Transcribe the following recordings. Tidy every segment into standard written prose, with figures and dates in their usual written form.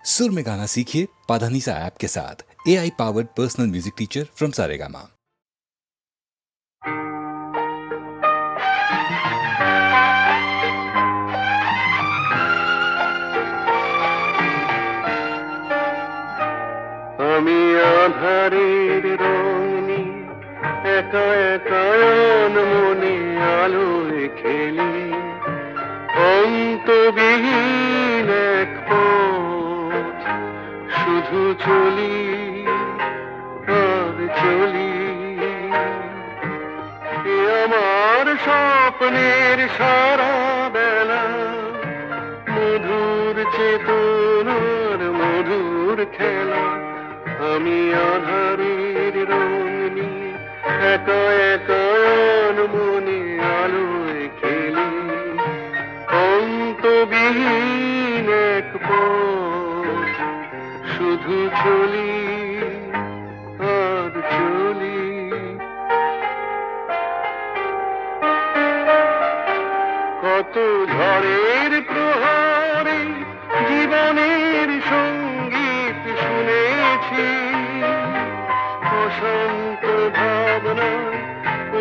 सुर में गाना सीखिए पाधानीसा ऐप के साथ। AI powered personal music teacher from Saregama. আমি আধারের রঙনি একা একা মনে আলোয় খেলি, অন্তবিহীন এক পথ শুধু চলি আর চলি। এ আমার স্বপ্নের সারা বেলা, মধুর চেতনার মধুর খেলা। আমি আধারের রঙনি একা একা মনে আলোয় খেলি, অন্তবিহীন এক পথ শুধু চলি আর চলি। কত ঝড়ের প্রহরে জীবনের সঙ্গীত শুনেছি, অশান্ত ভাবনা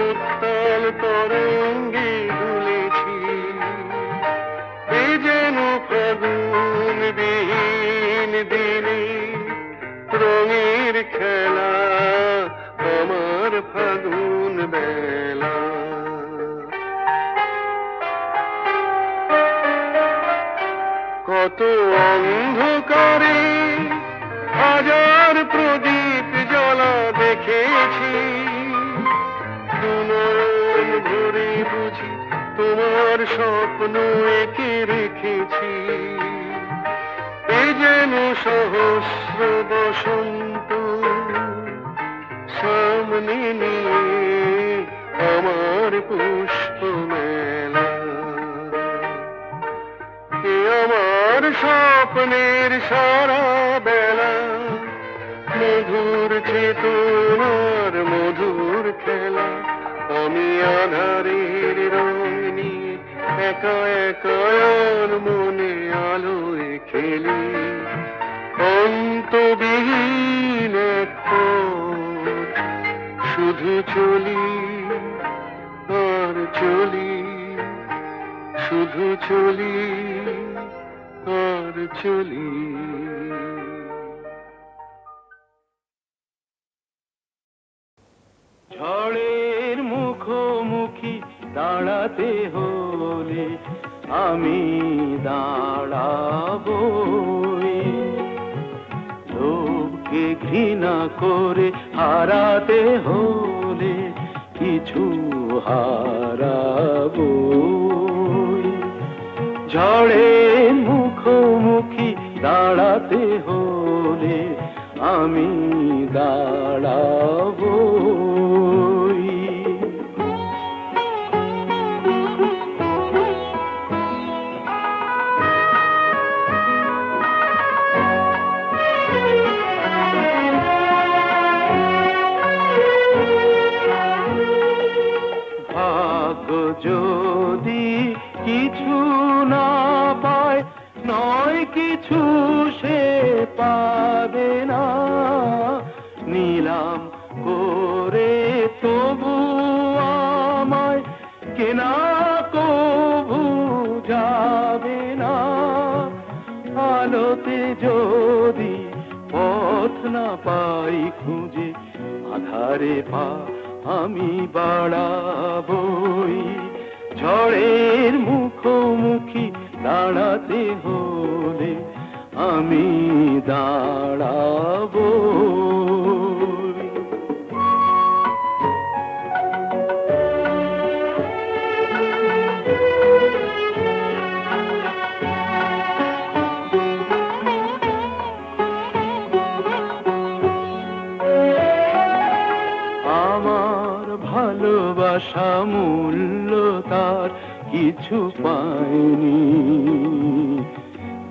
উত্তাল তরঙ্গে দুলেছি। এ যেন ফাগুন বিহীন দিনে রঙের খেলা, আমার ফাগুন বেলা। কত অন্ধকারে হাজার প্রদীপ জ্বলা দেখেছি, দুনয়ন ভরে বুঝি তোমার স্বপ্ন এঁকে রেখেছি। এ যেন সহস্র বসন্ত সামনে নিয়ে আমার পুষ্প মেলা। এ আমার স্বপ্নের সারা বেলা, মধুর চেতনার মধুর খেলা। আমি আধারের রং নিয়ে একা একা মনে আলোয় খেলি, অন্তবিহীন এক পথ শুধু চলি আর চলি, শুধু চলি আর চলি। ঝড়ের মুখোমুখি দাঁড়াতে হলে আমি দাঁড়াবো, লোককে ঘৃণা করে হারাতে হলে কিছু হারাবো। ঝড়ের মুখোমুখি দাঁড়াতে হলে আমি দাঁড়াবো। ভাগ্য যদি কিছু না পায়, নয় কিছু সে পাবে না। নিলাম করে তবু আমায় কেনা কবু যাবে না। আলোতে যদি পথ না পাই খুঁজে, আধারে পা আমি বাড়াবই। ঝড়ের মুখোমুখি দাঁড়াতে হলে আমি দাঁড়াবো। আমার ভালোবাসা মূল্য তার কিছু পায়নি,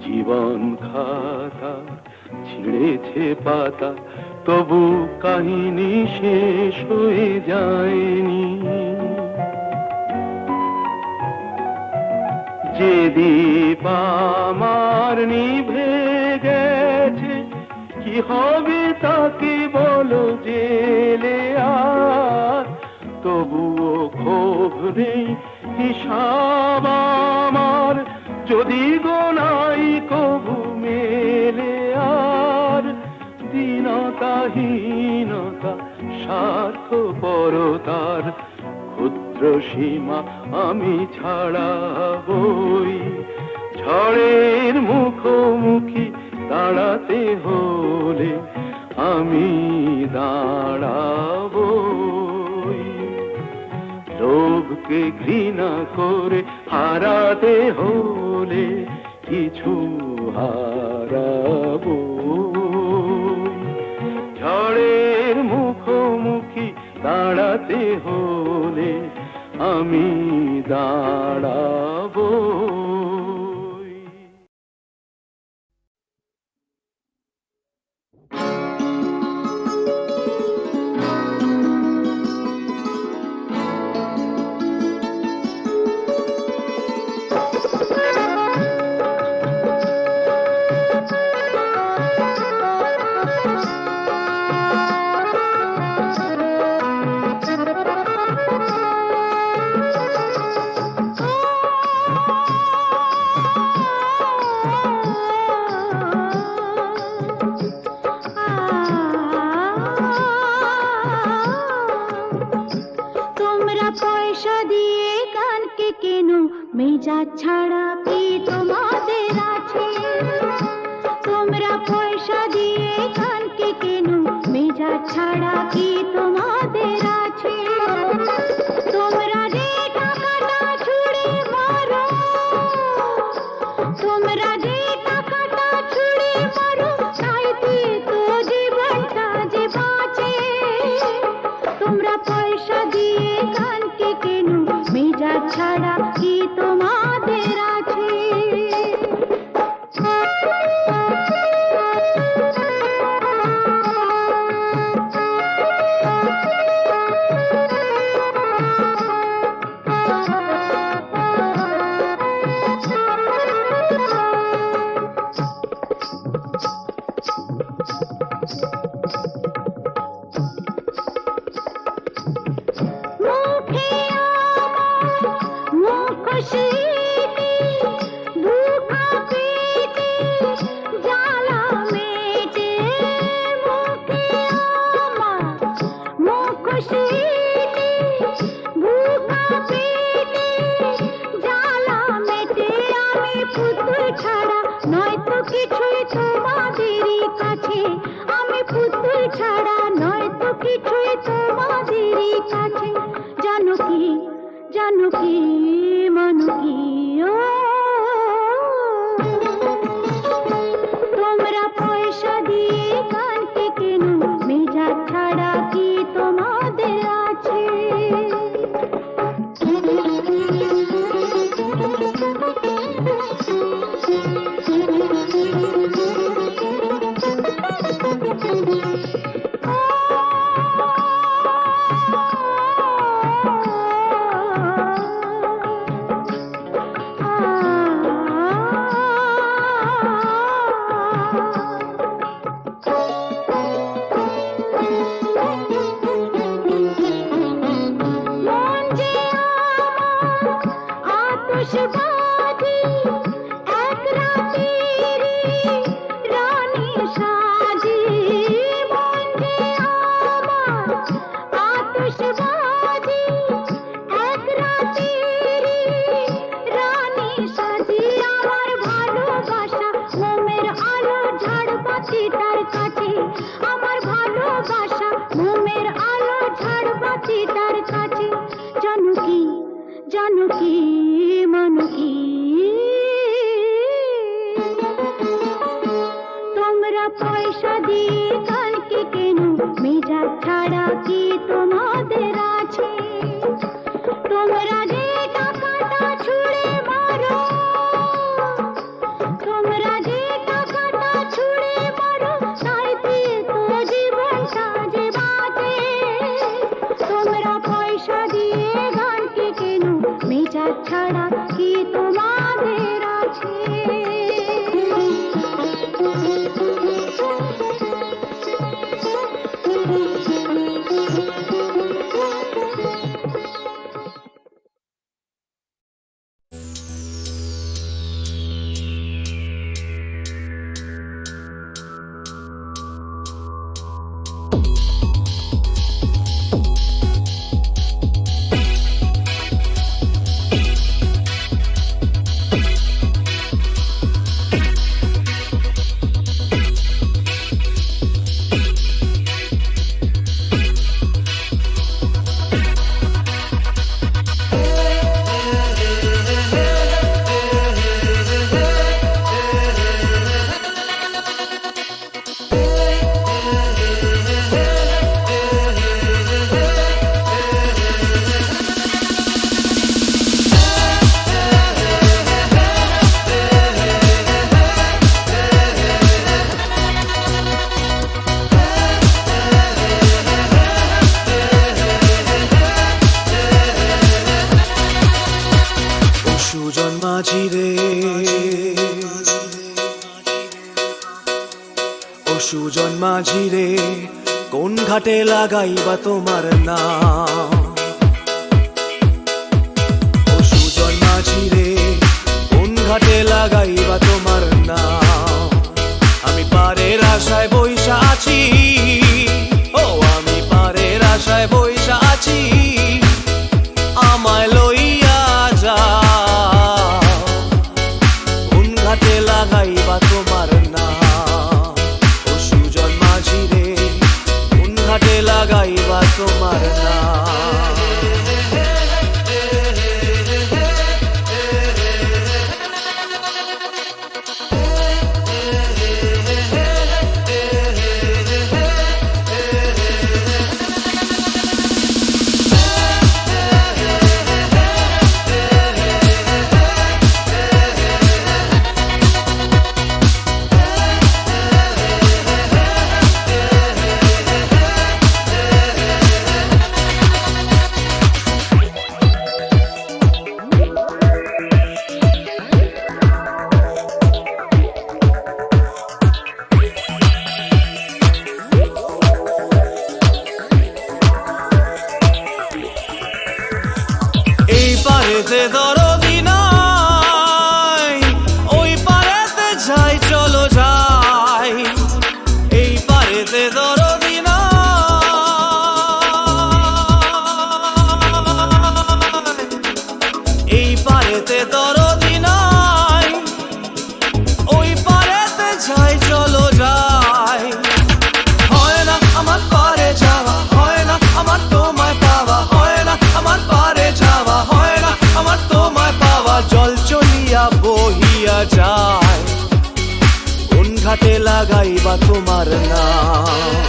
জীবন খাতা ছিঁড়েছে পাতা, তবু কাহিনী শেষ হয়ে যায়নি। যে দীপ আমার নিভে গেছে কি হবে তাকে বলো জেলে আর তবুও ক্ষোভ নেই হিসাব আমার যদি গোনাই কবু মেলে আর দীনতাহীনতা স্বার্থপরতার ক্ষুদ্র সীমা আমি ছাড়াবই ঝড়ের মুখোমুখি দাঁড়াতে হলে আমি দাঁড়াবই লোভকে ঘৃণা করে হারাতে হলে কিছু হারাবো ঝড়ের মুখোমুখি দাঁড়াতে হলে আমি দাঁড়াবো মেজা ছাড়া কি তোমাদের আছে তোমরা পয়সা দিয়ে কানকে কেন মেজা ছাড়া কি তোমাদের আছে তোমরা যে টাকাটা ছুড়ে মারো তোমরা যে টাকাটা ছুড়ে মারো তাইতে তো জীবনটা যে বাঁচে তোমরা পয়সা দিয়ে কানকে কেন মেজা ছাড়া কি তোমাদের আছে সুজন মাঝি রে কোন ঘাটে লাগাইবা তোমার নাম? ও সুজন মাঝি রে কোন ঘাটে লাগাইবা তোমার নাম? আমি পারের আশায় বইসা আছি, ও আমি পারের আশায় বইসা আছি, আমায় লইয়া যাও কোন ঘাটে লাগাইবা তোমার নাম? ও সুজন মাঝি রে কোন ঘাটে লাগাইবা তোমার নাম? এই পারেতে দরদি নাই, ওই পারেতে যাই চলো যাই। এই পারেতে দরদি নাই, এই পারেতে দরদি নাই, ওই পারেতে যাই চলো যাই। হয় না আমার পারে যাওয়া, হয় না আমার তোমায় পাওয়া, হয় না আমার পারে যাওয়া, হয় না আমার তোমায় পাওয়া। জল চলিয়া বহিয়া যায় কোন ঘাটে লাগাইবা তোমার নাম?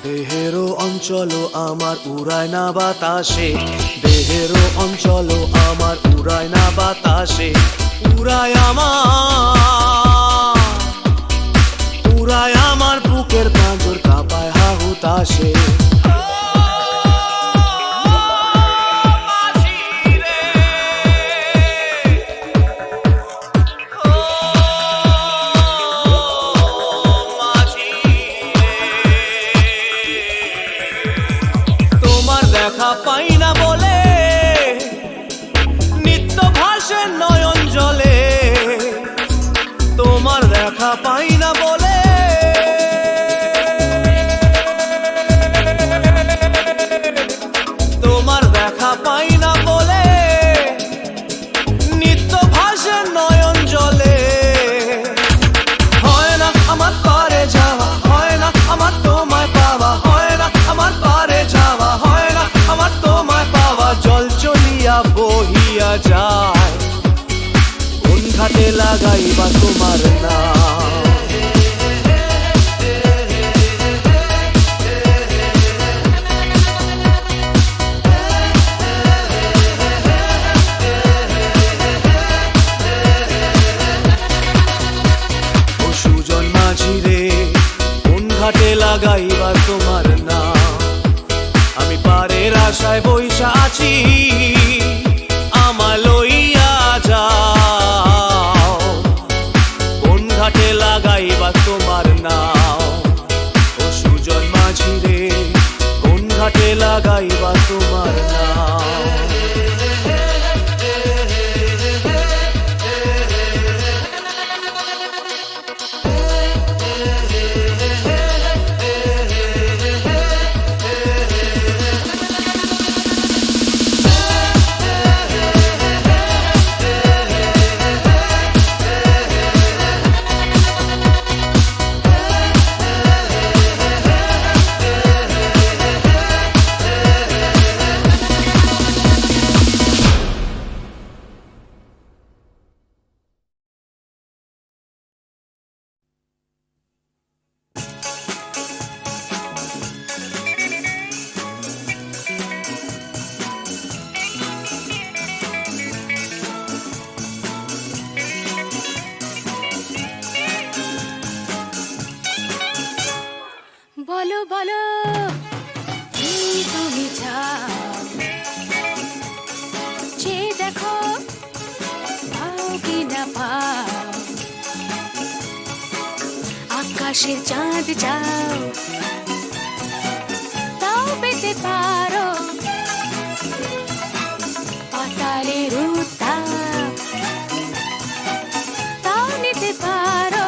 দেহেরও অঞ্চল আমার উড়ায় না বাতাসে, দেহেরও অঞ্চল আমার উড়ায় না বাতাসে। উড়ায় আমার বুকের পাঁজর কাঁপায় হাহুতাশে। দেখা পাই না বলে নিত্য ভাসে নয়ন জলে, তোমার দেখা পাই না বলে তোমার দেখা পাই না বলে নিত্য ভাসে নয়ন জলে। হয় না আমার পারে যাওয়া, হয় না আমার তোমায় পাওয়া, হয় না আমার পারে যাওয়া, হয় না আমার তোমায় পাওয়া। জল চলিয়া বহিয়া যায় কোন ঘাটে লাগাইবা তোমার নাম? ও সুজন মাঝি রে কোন ঘাটে লাগাইবা তোমার নাম? আমি পারের আশায় বইসা আছি, আমায় লইয়া যাও কোন ঘাটে লাগাইবা তোমার নাম? ও সুজন মাঝি রে কোন ঘাটে লাগাইবা তোমার নাম? আকাশের চাঁদ চাও, তাও পেতে পারো পাতালের উত্তাপ, তাও নিতে পারো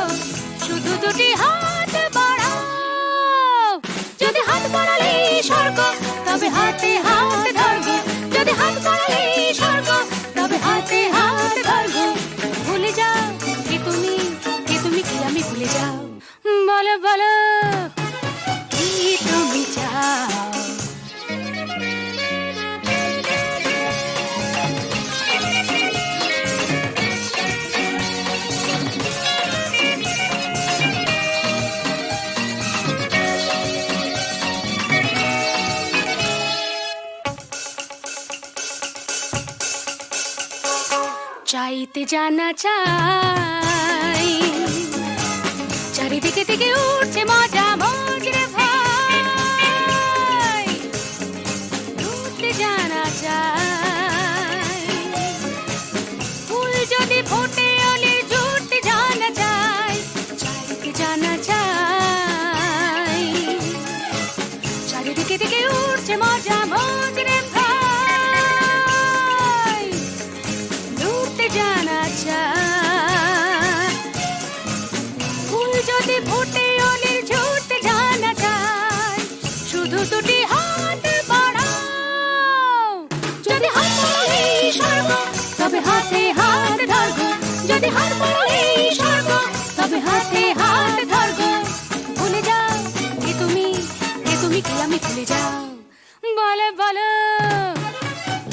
শুধু দুটি হাত বাড়াও। যদি হাত বাড়ালে স্বর্গ, তবে হাতে হাত ধরবো। যদি হাত বাড়ালে স্বর্গ, তবে হাতে হাত ধরবো। ভুলে যাও কে তুমি, কে তুমি কি আমি ভুলে যাও। বলো বলো কি তুমি চাও। চাইতে জানা চাই, চারিদিকে দিকে উঠছে মজা মজরে ভাই। উঠতে জানা চাই, ফুল যদি ফোটে অলির জুটতে জানা চাই। চাইতে জানা চাই, চারিদিকে দিকে উঠছে মজা মজরে ভাই। উঠতে জানা চাই, ফুল যদি ফোটে অলির ঝুটতে জানা চাই। শুধু দুটি হাত বাড়াও। যদি হাত বাড়ালে স্বর্গ, তবে হাতে হাত ধরবো। যদি হাত বাড়ালে স্বর্গ, তবে হাতে হাত ধরবো। ভুলে যাও কে তুমি, কে তুমি কি আমি ভুলে যাও। বলো বলো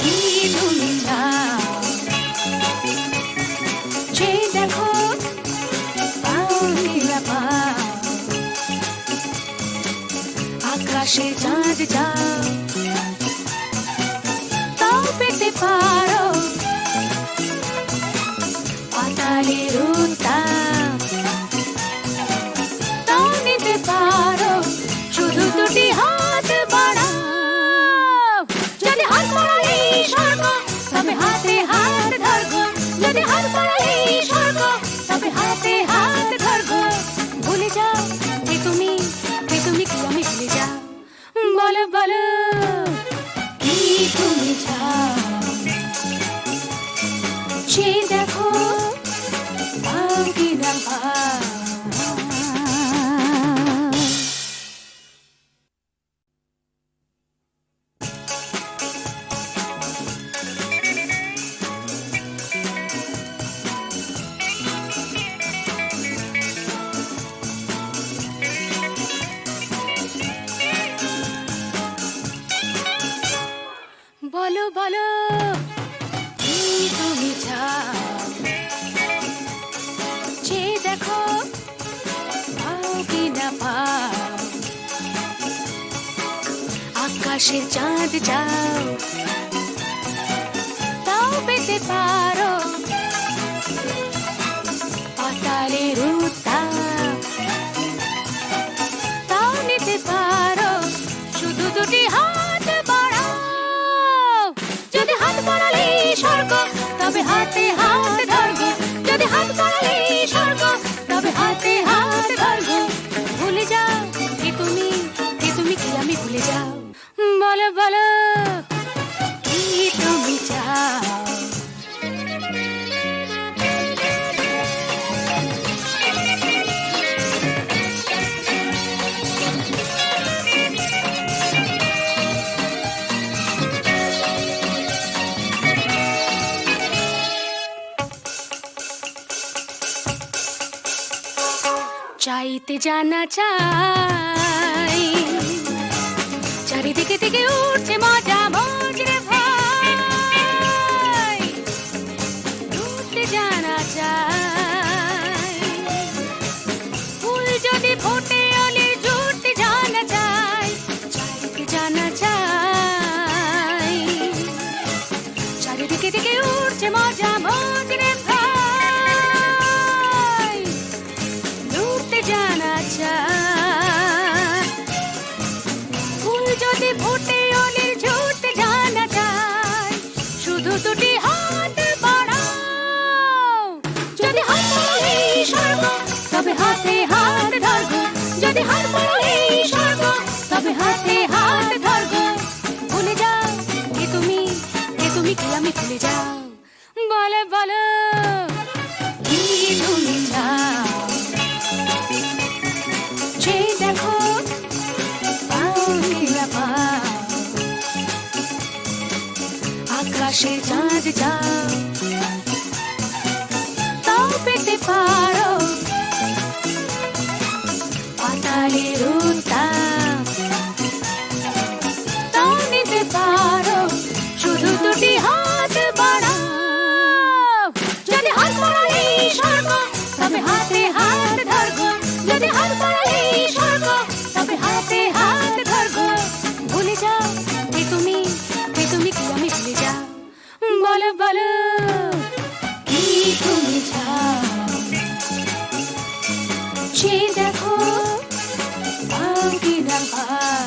কি তুমি চাও। যে দেখো পাও কি না পাও, আকাশে চাঁদ যাও, তাও পেতে পারো পাতালের উত্তাপ, তাও নিতে পারো শুধু দুটি হাত বাড়াও। যদি হাত বাড়ালে স্বর্গ, তবে হাতে হাত ধরবো। যদি হাত বাড়ালে স্বর্গ, তবে হাতে হাত ধরবো। ভুলে যাও কে তুমি, কে তুমি কি আমি ভুলে যাও। বলো বলো কি তুমি চাও। সে দেখো পাও কি না পাও। বলো বলো কি তুমি চাও। যে দেখো পাও কি না পাও, আকাশের চাঁদ চাও, তাও পেতে পারো পাতালের উত্তাপ, তাও নিতে পারো শুধু দুটি হাত বাড়াও। যদি হাত বাড়ালে স্বর্গ, তবে হাতে হাত ধরবো। যদি হাত বাড়ালে স্বর্গ, তবে হাতে হাত ধরবো। ভুলে যাও কে তুমি, কে তুমি কি আমি ভুলে যাও। বলো বলো কি তুমি চাও। চাইতে জানা চাই, চারিদিকে থেকে উঠছে মজা মজরে ভাই। উঠতে জানা চাই, ফুল যদি ফোটে অলির জুটতে জানা চাই। চাইতে জানা চাই, চারিদিকে থেকে উঠছে মজা মজরে ভাই। উঠতে জানা চাই, ফুল যদি ফোটে অলির ঝুটতে জানা চাই। শুধু দুটি হাত বাড়াও। যদি হাত বাড়ালে স্বর্গ, তবে হাতে হাত ধরবো। যদি হাত বাড়ালেই স্বর্গ, তবে হাতে হাত ধরবো। ভুলে যাও কে তুমি, কে আমি ভুলে যাও। বলো বলো কি তুমি চাও, যে দেখো পাও কি না পাও, আকাশে চাঁদ চাও, তাও পেতে পারো পাতালের উত্তাপ, তাও নিতে পারো শুধু দুটি হাত বাড়াও। যদি হাত বাড়ালেই স্বর্গ, তবে হাতে হাত ধরবো। যদি হাত বাড়ালেই স্বর্গ, তবে হাতে হাত ধরবো। ভুলে যাও কে তুমি, কে আমি ভুলে যাও। বলো বলো কি তুমি চাও, যে দেখো পাও কি না পাও।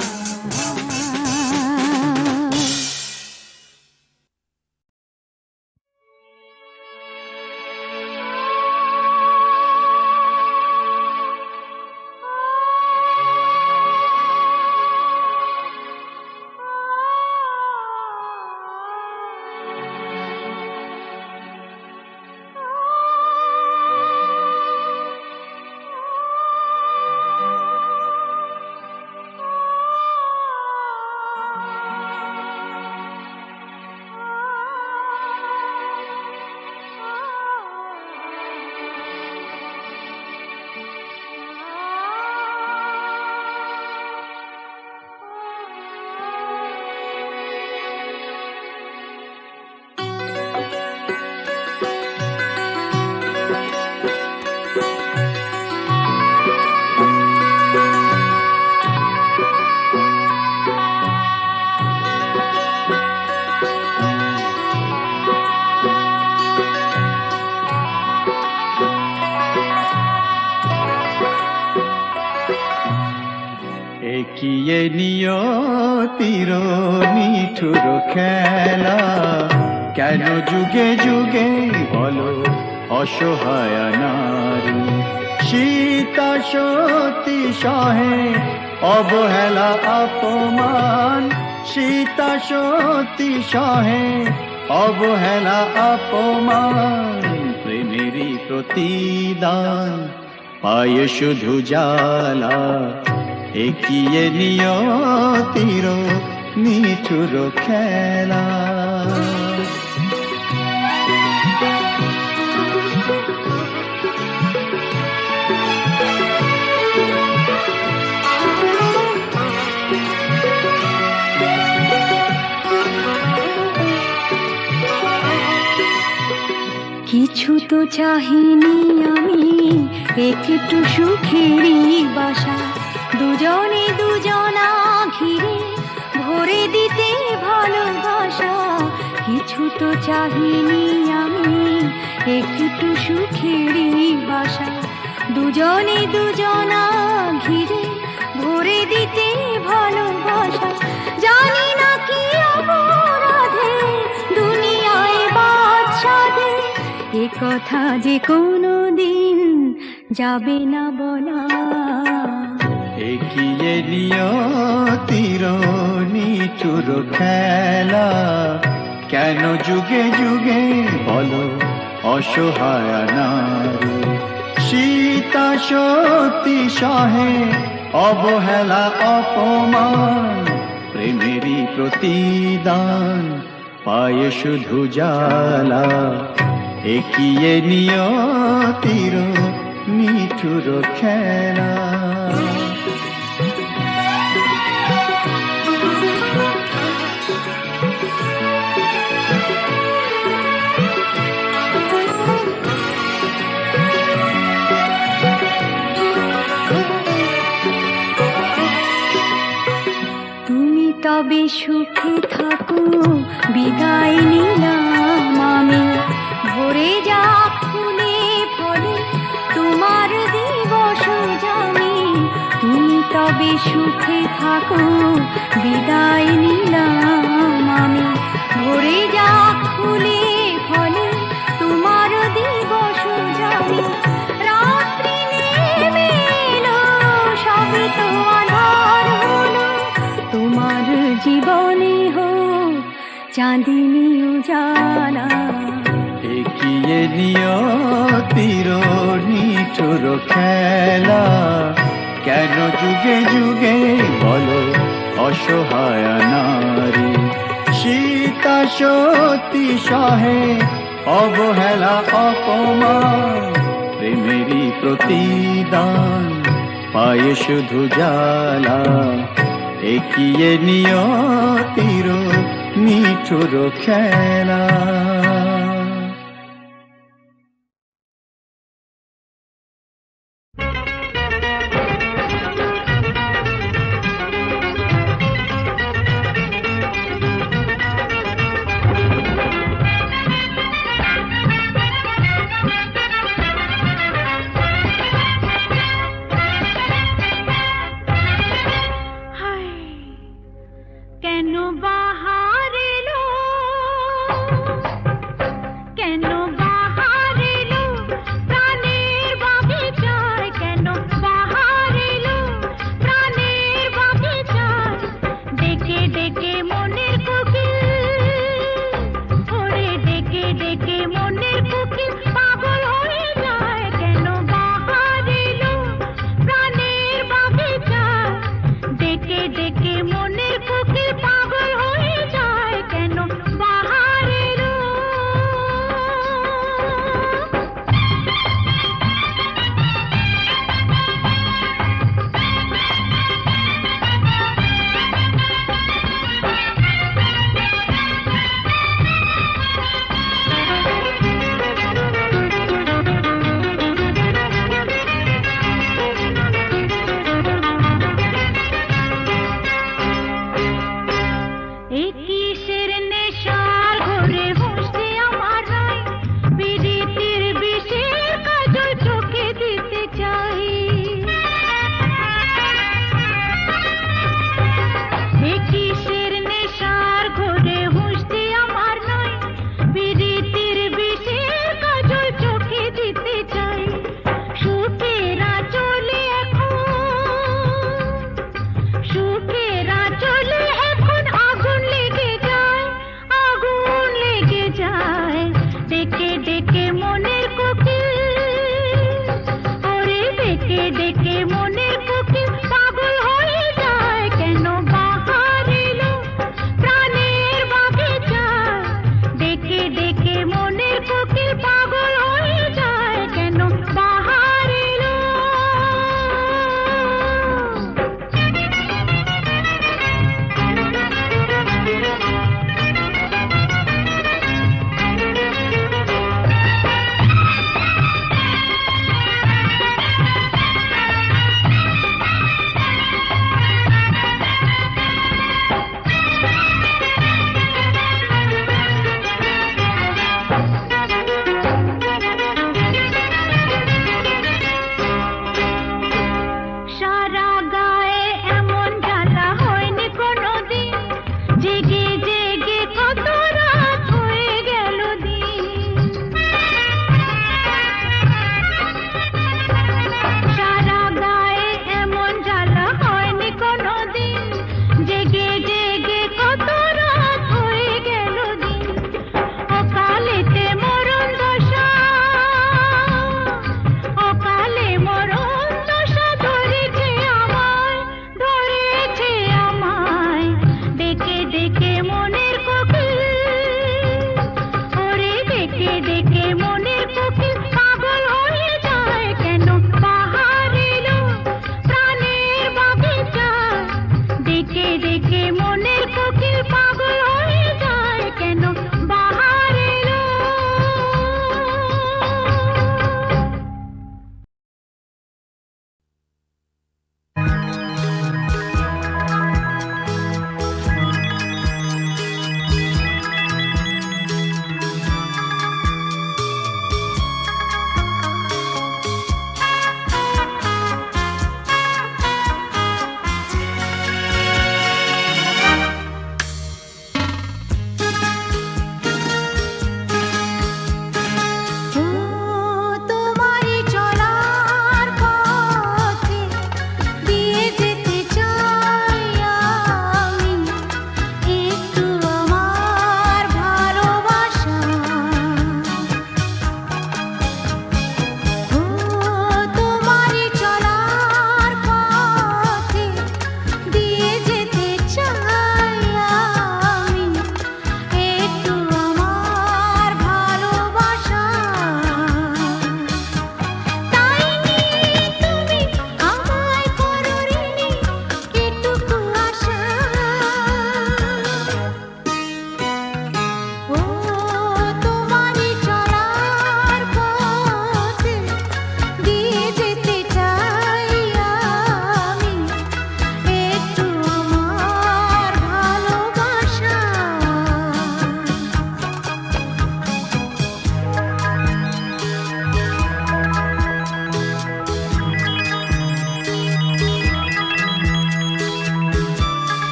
একিয়ে নিয়তির নিঠুর খেলা, কেন যুগে যুগে বলো অসহায় নারী। সীতা সতী সহে অবহেলা অপমান, সীতা সতী সহে অবহেলা অপমান। প্রেমেরই প্রতিদান পায় শুধু জ্বালা, একিয়ে নিয়তির নিঠুর খেলা। কিছু তো চাহিনি আমি, একটু সুখেরই বাসা, দুজনে দুজনা ঘিরে ভরে দিতে ভালোবাসা। কিছু তো চাহিনি আমি, একটু সুখেরই বাসা, দুজনে দুজনা ঘিরে ভরে দিতে ভালোবাসা। জানি না কি অপরাধে দুনিয়ায় বাদশাদে, এ কথা যে কোনো দিন যাবে না বলা। একিয়ে নিয়তির নিঠুর খেলা, কেন যুগে যুগে বলো অসহায় নারী। সীতা সতী সহে অবহেলা অপমান, প্রেমেরই প্রতিদান পায় শুধু জ্বালা। একিয়ে নিয়তির নিঠুর খেলা। তুমি তবে সুখে থাকো, বিদায় নিলাম আমি। ভরে যা ফুলে ফলে তোমার দিবস জানি। তুমি তবে সুখে থাকো, বিদায় নিলাম আমি। ভরে যা ফুলে ফলে তোমার দিবস জানি। রাত্রি নেমে এলো সবে চাঁদিনী উজালা এগিয়ে নিয়তির নিঠুর খেলা, কেন যুগে যুগে বলো অসহায় নারী। সীতা সতী সহে অবহেলা অপমান, প্রেমেরই প্রতিদান পায়ে শুধু জ্বালা। এগিয়ে নিয়তির নিঠুর খেলা। কেন বাহার এলো, কেন বাহার এলো প্রাণের বাগিচায়, কেন বাহার এলো প্রাণের বাগিচায়। ডেকে ডেকে মনের কোকিল, ওরে ডেকে ডেকে মনের কোকিল পাগল হয়ে যায়। কেন বাহার এলো প্রাণের বাগিচায়, ডেকে ডেকে মনের কোকিল পাগল হয়ে যায়। কেন বাহার এলো। এই কিসের নেশার ঘরে বসে আমার রায়, বিরিতির বিষের কাজল চোখে দিতে চাই। এই কিসের নেশার ঘরে বসে আমার নয়, বিরিতির বিষের কাজল চোখে দিতে চাই। সুখেরা চলে এখন, সুখেরা চলে এখন আগুন লেগে যায়, আগুন লেগে যায়। ডেকে ডেকে মনের কোকিল, ওরে ডেকে ডেকে মনের কোকিল পাগল হয়ে যায়। কেন বাহার এলো প্রাণের বাগিচায়, ডেকে ডেকে মনের কোকিল পাগল হয়ে যায়। কেন বাহার এলো।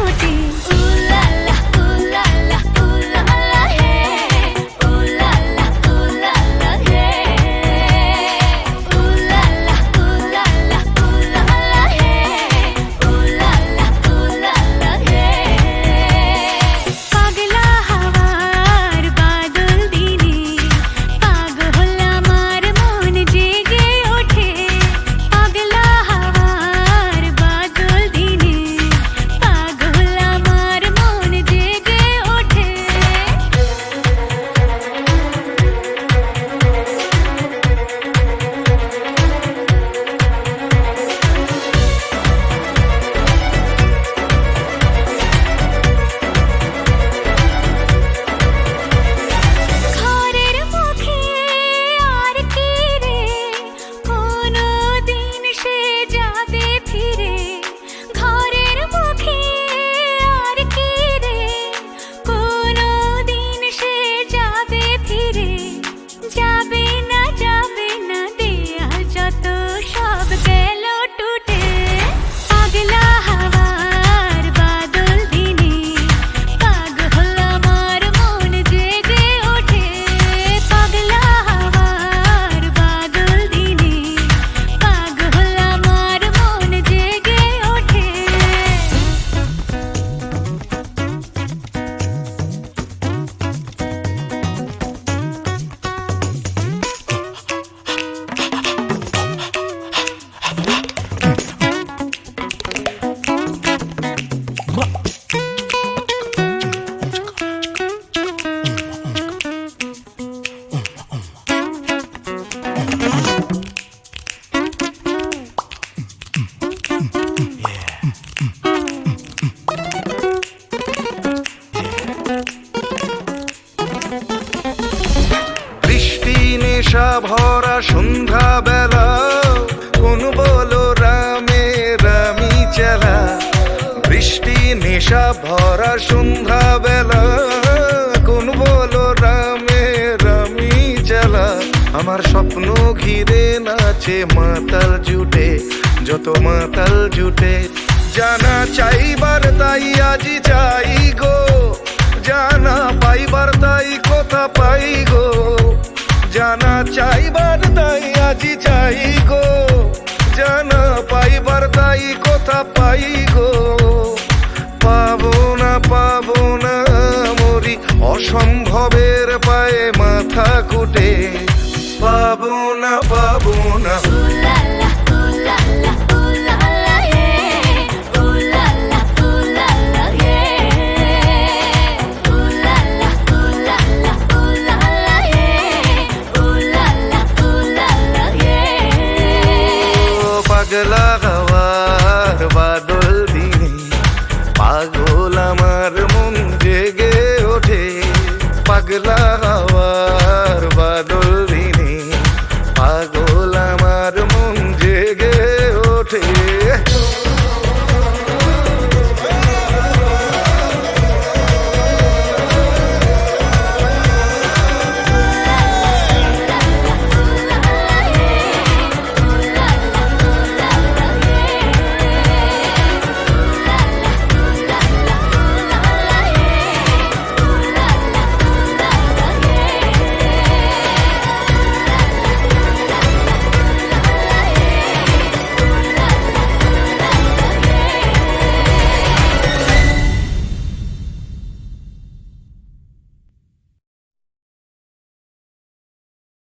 ফুটে উলালা উলালা উলালা হে উলালা উলালা হে উলালা উলালা উলালা হে উলালা উলালা হে পাগলা হাওয়ার বাদল দিনে পাগল আমার মন জেগে ওঠে পাগলা হাওয়ার বাদল দিনে পাগল আমার মন জেগে ওঠে ঘরের মুখে আর কি রে কোনো দিন সে যাবে ফিরে ঘরের মুখে আর কি রে কোনো দিন সে যাবে ফিরে যাবে না দেয়াল যত সব গেল টুটে পাগলা হাওয়ার বাদল দিনে পাগল আমার মন জেগে ওঠে পাগলা হাওয়ার বাদল দিনে পাগল আমার মন জেগে ওঠে বৃষ্টি নেশা ভরা সন্ধ্যা বেলা কোন বলো রামে রামি চেলা বৃষ্টি নেশা ভরা সন্ধ্যা বেলা কোন বলো রামে রামি চেলা আমার স্বপ্ন ঘিরে নাচে মাতাল জুটে যত মাতাল জুটে জানা চাইবার তাই আজি চাই গো জানা পাইবার তাই কথা পাই গো জানা চাইবার তাই আজি চাই গো জানা পাইবার তাই কথা পাই গো পাবো না মরি অসম্ভবের পায়ে মাথা কুটে পাবো না